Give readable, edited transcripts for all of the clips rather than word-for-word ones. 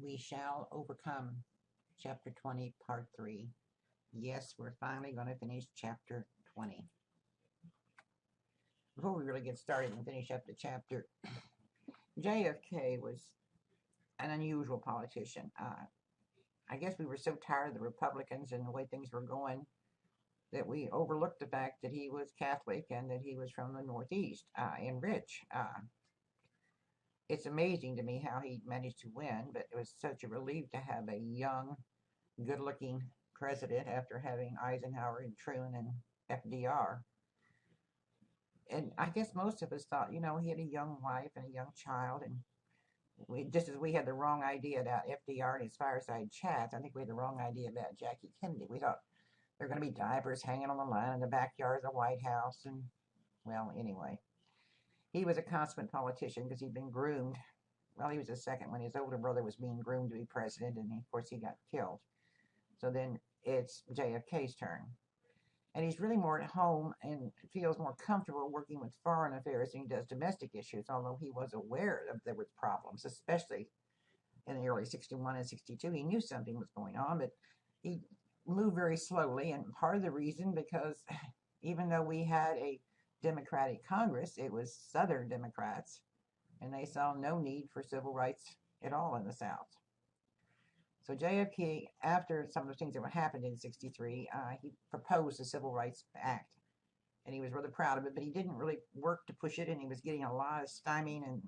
We shall overcome. Chapter 20, Part 3. Yes, we're finally going to finish Chapter 20. Before we really get started and finish up the chapter, JFK was an unusual politician. I guess we were so tired of the Republicans and the way things were going that we overlooked the fact that he was Catholic and that he was from the Northeast and rich. It's amazing to me how he managed to win, but it was such a relief to have a young, good-looking president after having Eisenhower and Truman and FDR. And I guess most of us thought, he had a young wife and a young child, and just as we had the wrong idea about FDR and his fireside chats, I think we had the wrong idea about Jackie Kennedy. We thought there were going to be diapers hanging on the line in the backyard of the White House, and, well, anyway. He was a consummate politician because he'd been groomed. Well, he was the second when his older brother was being groomed to be president, and of course he got killed. So then it's JFK's turn. And he's really more at home and feels more comfortable working with foreign affairs than he does domestic issues, although he was aware that there were problems, especially in the early 61 and 62. He knew something was going on, but he moved very slowly, and part of the reason because even though we had a Democratic Congress, it was Southern Democrats, and they saw no need for civil rights at all in the South. So JFK, after some of the things that happened in 63, he proposed the Civil Rights Act, and he was rather proud of it, but he didn't really work to push it, and he was getting a lot of stymieing and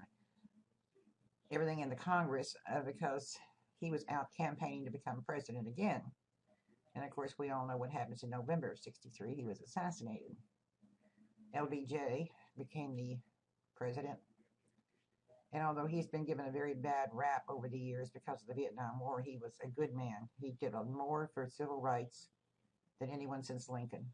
everything in the Congress because he was out campaigning to become president again. And of course, we all know what happens in November of 63. He was assassinated. LBJ became the president. And although he's been given a very bad rap over the years because of the Vietnam War, he was a good man. He did more for civil rights than anyone since Lincoln.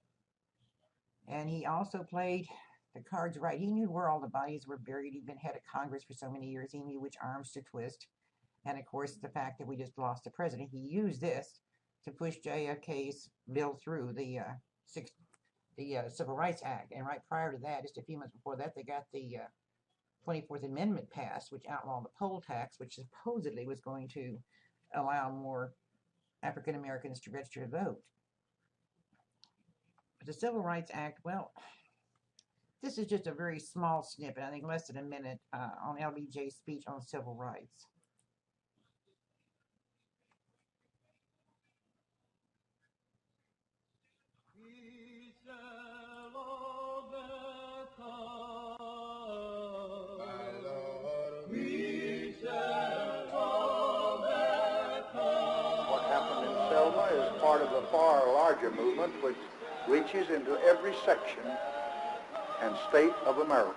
And he also played the cards right. He knew where all the bodies were buried. He'd been head of Congress for so many years. He knew which arms to twist. And of course, the fact that we just lost the president, he used this to push JFK's bill through the Civil Rights Act. And right prior to that, just a few months before that, they got the 24th Amendment passed, which outlawed the poll tax, which supposedly was going to allow more African Americans to register to vote. But the Civil Rights Act, well, this is just a very small snippet, I think less than a minute, on LBJ's speech on civil rights. Is part of a far larger movement which reaches into every section and state of America.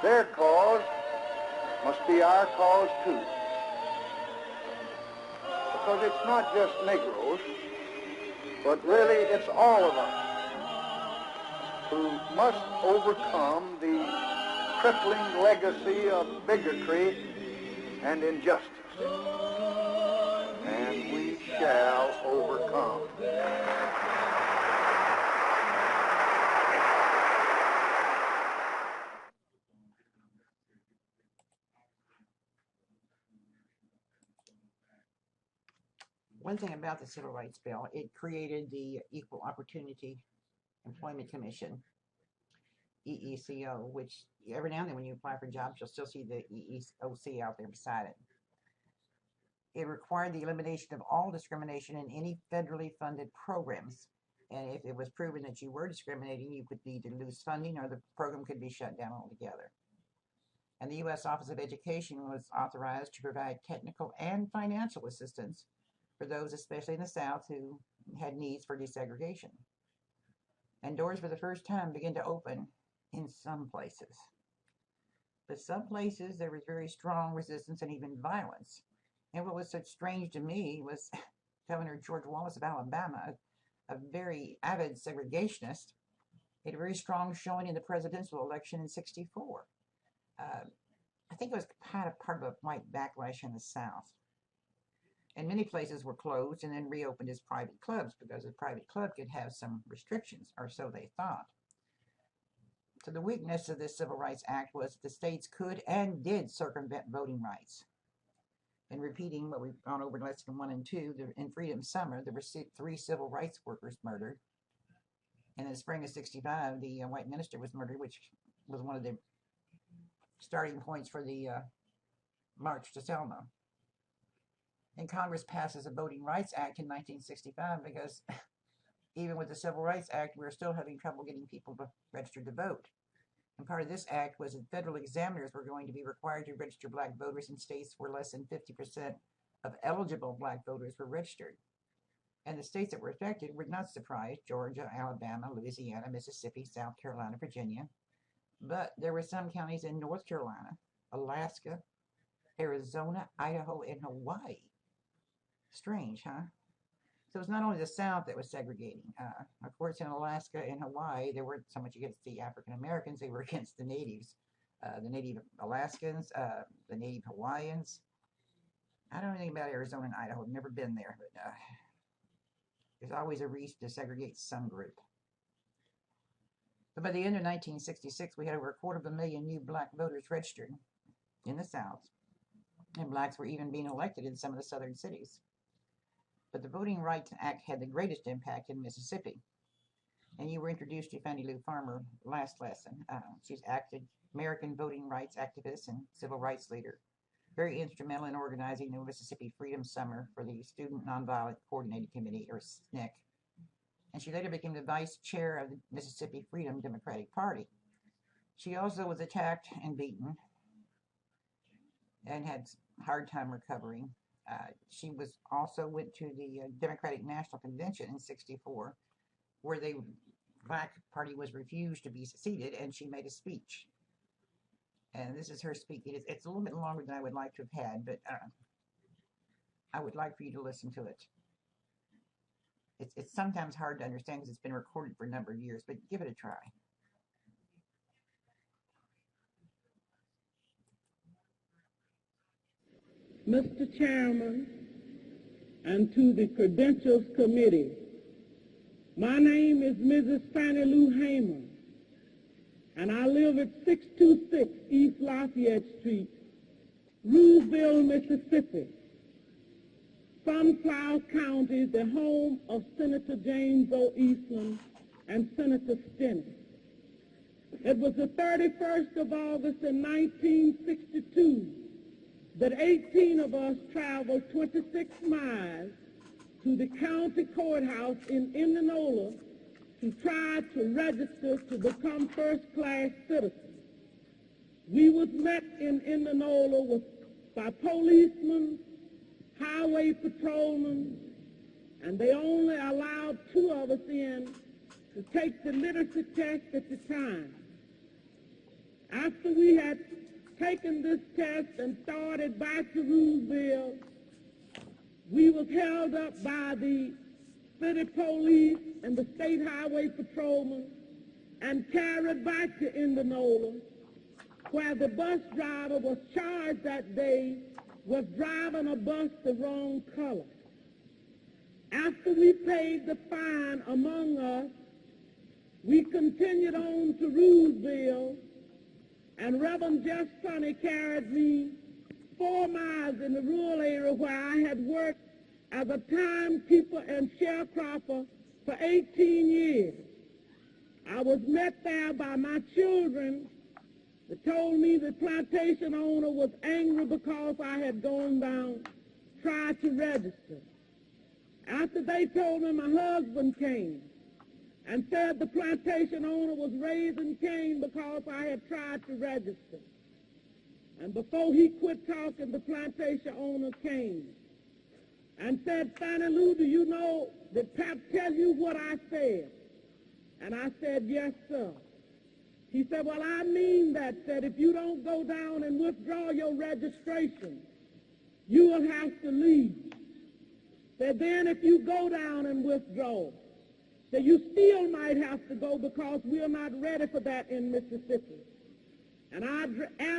Their cause must be our cause too, because it's not just Negroes, but really it's all of us who must overcome the crippling legacy of bigotry and injustice. And we shall overcome. One thing about the Civil Rights Bill, it created the Equal Opportunity Employment Commission, EECO, which every now and then when you apply for jobs, you'll still see the EEOC out there beside it. It required the elimination of all discrimination in any federally funded programs. And if it was proven that you were discriminating, you could either lose funding or the program could be shut down altogether. And the U.S. Office of Education was authorized to provide technical and financial assistance for those, especially in the South, who had needs for desegregation. And doors for the first time began to open in some places. But some places there was very strong resistance and even violence. And what was so strange to me was Governor George Wallace of Alabama, a very avid segregationist, had a very strong showing in the presidential election in 64. I think it was kind of part of a white backlash in the South. And many places were closed and then reopened as private clubs because a private club could have some restrictions, or so they thought. So the weakness of this Civil Rights Act was that the states could and did circumvent voting rights. And repeating what we've gone over in lesson 1 and 2, in Freedom Summer, there were 3 civil rights workers murdered. And in the spring of '65, the white minister was murdered, which was one of the starting points for the March to Selma. And Congress passes a Voting Rights Act in 1965 because even with the Civil Rights Act, we were still having trouble getting people to register to vote. And part of this act was that federal examiners were going to be required to register black voters in states where less than 50% of eligible black voters were registered. And the states that were affected were not surprised: Georgia, Alabama, Louisiana, Mississippi, South Carolina, Virginia. But there were some counties in North Carolina, Alaska, Arizona, Idaho, and Hawaii. Strange, huh? So it's not only the South that was segregating. Of course, in Alaska and Hawaii, they weren't so much against the African Americans, they were against the natives. The Native Alaskans, the Native Hawaiians. I don't know anything about Arizona and Idaho. I've never been there, but there's always a reason to segregate some group. But by the end of 1966, we had over 250,000 new black voters registered in the South, and blacks were even being elected in some of the southern cities. But the Voting Rights Act had the greatest impact in Mississippi. And you were introduced to Fannie Lou Farmer last lesson. She's American voting rights activist and civil rights leader, very instrumental in organizing the Mississippi Freedom Summer for the Student Nonviolent Coordinating Committee, or SNCC. And she later became the vice chair of the Mississippi Freedom Democratic Party. She also was attacked and beaten and had a hard time recovering. She went to the Democratic National Convention in '64, where the Black Party was refused to be seated, and she made a speech. And this is her speech. It's a little bit longer than I would like to have had, but I would like for you to listen to it. It's sometimes hard to understand because it's been recorded for a number of years, but give it a try. Mr. Chairman, and to the Credentials Committee, my name is Mrs. Fannie Lou Farmer, and I live at 626 East Lafayette Street, Roosevelt, Mississippi. Sunflower County, the home of Senator James O. Eastland and Senator Stinney. It was the 31st of August in 1962 that 18 of us traveled 26 miles to the county courthouse in Indianola to try to register to become first-class citizens. We was met in Indianola by policemen, highway patrolmen, and they only allowed 2 of us in to take the literacy test at the time. After we had taken this test and started back to Roosevelt, we was held up by the city police and the state highway patrolmen and carried back to Indianola, where the bus driver was charged that day with driving a bus the wrong color. After we paid the fine among us, we continued on to Roosevelt, and Reverend Jeff Sonny carried me 4 miles in the rural area where I had worked as a timekeeper and sharecropper for 18 years. I was met there by my children that told me the plantation owner was angry because I had gone down, tried to register. After they told me, my husband came and said the plantation owner was raising Cain because I had tried to register. And before he quit talking, the plantation owner came and said, Fannie Lou, do you know, did Pap tell you what I said? And I said, yes, sir. He said, well, I mean that if you don't go down and withdraw your registration, you will have to leave. Said then if you go down and withdraw, that you still might have to go because we are not ready for that in Mississippi. And I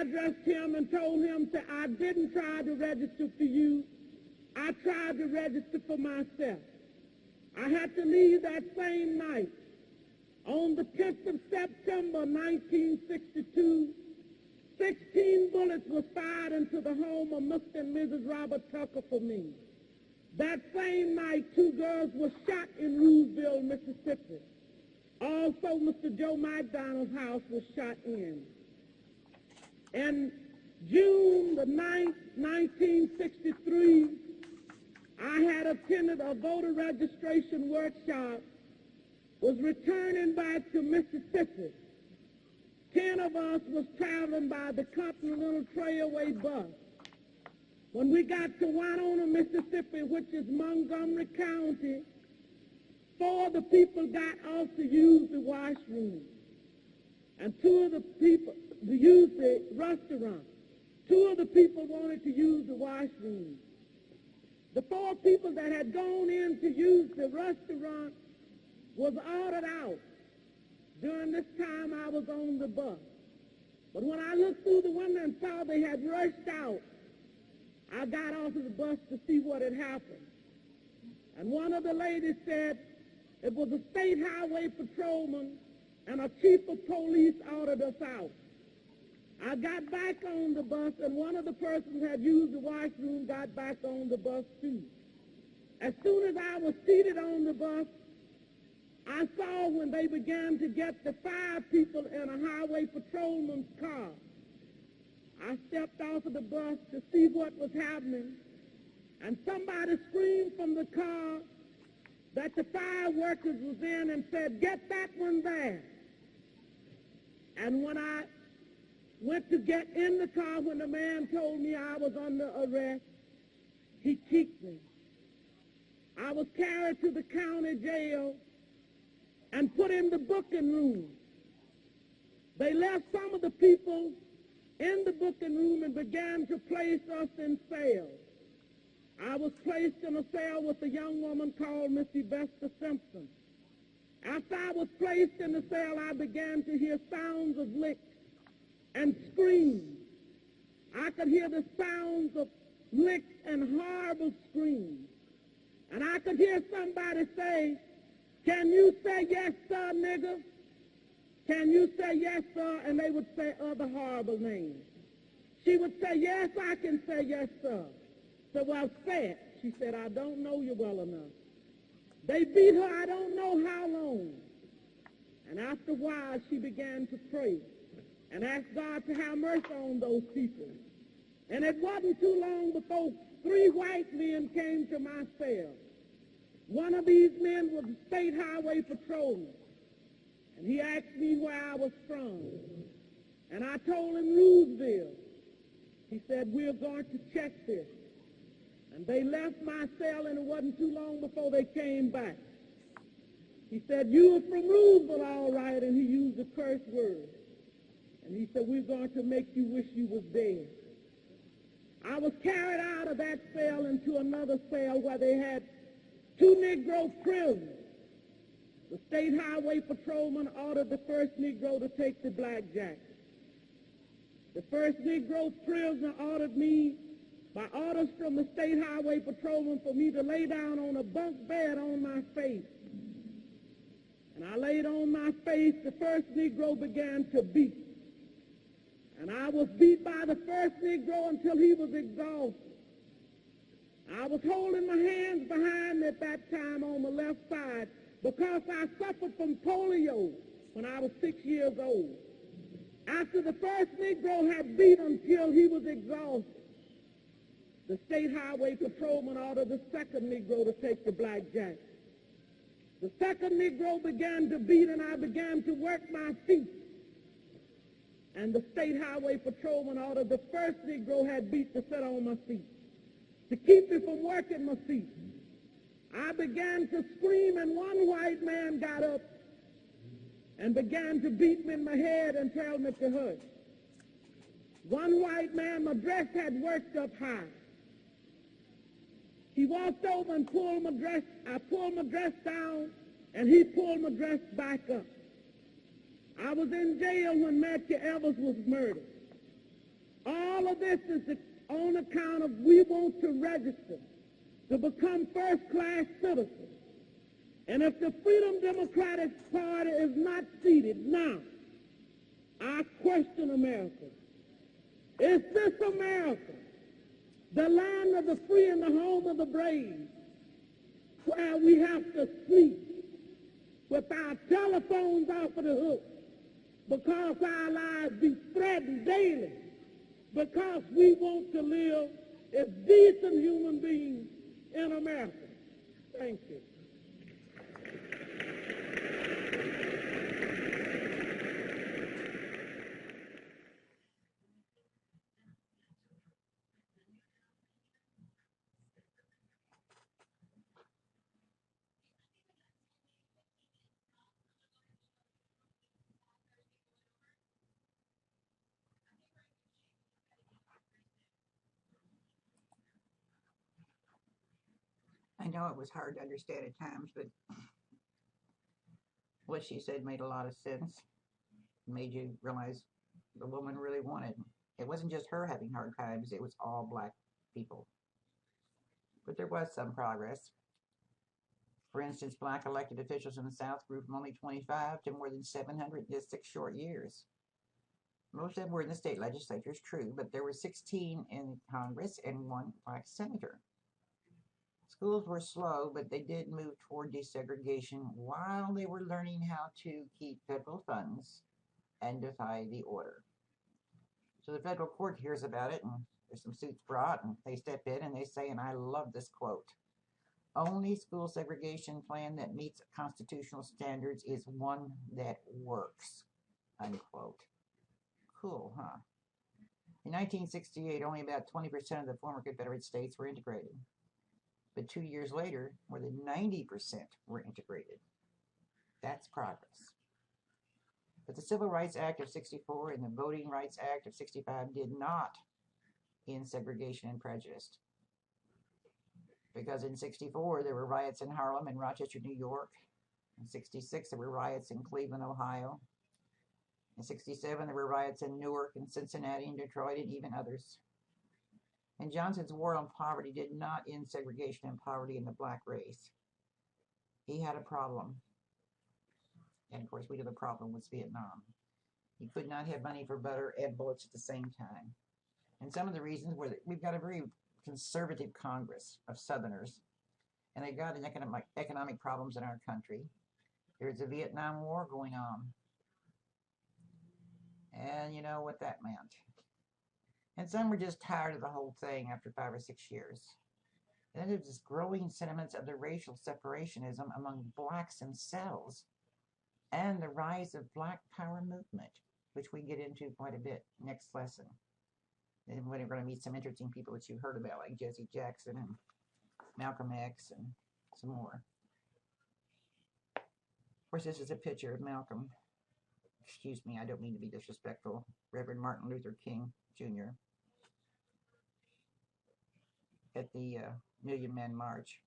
addressed him and told him that I didn't try to register for you. I tried to register for myself. I had to leave that same night. On the 10th of September 1962, 16 bullets were fired into the home of Mr. and Mrs. Robert Tucker for me. That same night, 2 girls were shot in Rooseville, Mississippi. Also, Mr. Joe McDonald's house was shot in. In June the 9th, 1963, I had attended a voter registration workshop, was returning back to Mississippi. 10 of us was traveling by the Continental Trailway bus. When we got to Winona, Mississippi, which is Montgomery County, 4 of the people got off to use the washroom, and 2 of the people to use the restaurant. 2 of the people wanted to use the washroom. The 4 people that had gone in to use the restaurant was ordered out. During this time, I was on the bus. But when I looked through the window and saw they had rushed out, I got off of the bus to see what had happened. And one of the ladies said it was a state highway patrolman and a chief of police ordered us out. I got back on the bus, and one of the persons who had used the washroom got back on the bus too. As soon as I was seated on the bus, I saw when they began to get the 5 people in a highway patrolman's car. I stepped off of the bus to see what was happening, and somebody screamed from the car that the fire workers was in and said, "Get that one there." And when I went to get in the car, when the man told me I was under arrest, he kicked me. I was carried to the county jail and put in the booking room. They left some of the people in the booking room and began to place us in cells. I was placed in a cell with a young woman called Miss Vesta Simpson. After I was placed in the cell, I began to hear sounds of licks and screams. I could hear the sounds of licks and horrible screams. And I could hear somebody say, "Can you say yes, sir, nigger? Can you say yes, sir?" And they would say other horrible names. She would say, "Yes, I can say yes, sir." So, "Well, say it." She said, "I don't know you well enough." They beat her I don't know how long. And after a while, she began to pray and ask God to have mercy on those people. And it wasn't too long before 3 white men came to my cell. One of these men was a state highway patrolman, and he asked me where I was from. And I told him Rooseville. He said, "We're going to check this." And they left my cell, and it wasn't too long before they came back. He said, "You were from Rooseville, all right," and he used a curse word. And he said, "We're going to make you wish you was dead." I was carried out of that cell into another cell where they had 2 Negro prisoners. The state highway patrolman ordered the first Negro to take the blackjack. The first Negro prisoner ordered me, by orders from the state highway patrolman, for me to lay down on a bunk bed on my face. And I laid on my face. The first Negro began to beat. And I was beat by the first Negro until he was exhausted. I was holding my hands behind me at that time on the left side because I suffered from polio when I was 6 years old. After the first Negro had beat until he was exhausted, the state highway patrolman ordered the second Negro to take the blackjack. The second Negro began to beat, and I began to work my feet. And the state highway patrolman ordered the first Negro had beat to sit on my feet, to keep me from working my feet. I began to scream, and one white man got up and began to beat me in my head and tell me to hush. One white man, my dress had worked up high. He walked over and pulled my dress. I pulled my dress down, and he pulled my dress back up. I was in jail when Matthew Evers was murdered. All of this is on account of we want to register to become first-class citizens. And if the Freedom Democratic Party is not seated now, I question America. Is this America, the land of the free and the home of the brave, where we have to sleep with our telephones off of the hook because our lives be threatened daily, because we want to live as decent human beings in America? Thank you. I know it was hard to understand at times, but what she said made a lot of sense. It made you realize the woman really wanted. It wasn't just her having hard times, it was all black people. But there was some progress. For instance, black elected officials in the South grew from only 25 to more than 700 in just 6 short years. Most of them were in the state legislatures, true, but there were 16 in Congress and 1 black senator. Schools were slow, but they did move toward desegregation while they were learning how to keep federal funds and defy the order. So the federal court hears about it, and there's some suits brought, and they step in and they say, and I love this quote, only school segregation plan that meets constitutional standards is one that works, unquote. Cool, huh? In 1968, only about 20% of the former Confederate states were integrated. But 2 years later, more than 90% were integrated. That's progress. But the Civil Rights Act of 64 and the Voting Rights Act of 65 did not end segregation and prejudice. Because in 64, there were riots in Harlem and Rochester, New York. In 66, there were riots in Cleveland, Ohio. In 67, there were riots in Newark and Cincinnati and Detroit and even others. And Johnson's war on poverty did not end segregation and poverty in the black race. He had a problem. And of course, we knew the problem was Vietnam. He could not have money for butter and bullets at the same time. And some of the reasons were that we've got a very conservative Congress of Southerners, and they've got economic problems in our country. There's a Vietnam War going on. And you know what that meant. And some were just tired of the whole thing after 5 or 6 years. And then there's this growing sentiments of the racial separationism among blacks themselves and the rise of Black Power movement, which we get into quite a bit next lesson. And we're going to meet some interesting people that you heard about, like Jesse Jackson and Malcolm X and some more. Of course, this is a picture of Malcolm. Excuse me, I don't mean to be disrespectful. Reverend Martin Luther King Jr. at the Million Man March.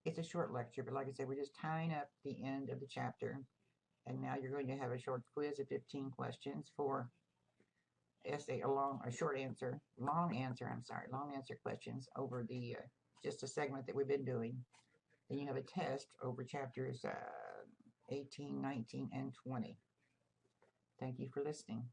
It's a short lecture, but like I said, we're just tying up the end of the chapter. And now you're going to have a short quiz of 15 questions for long answer questions over the just a segment that we've been doing. Then you have a test over chapters 18, 19, and 20. Thank you for listening.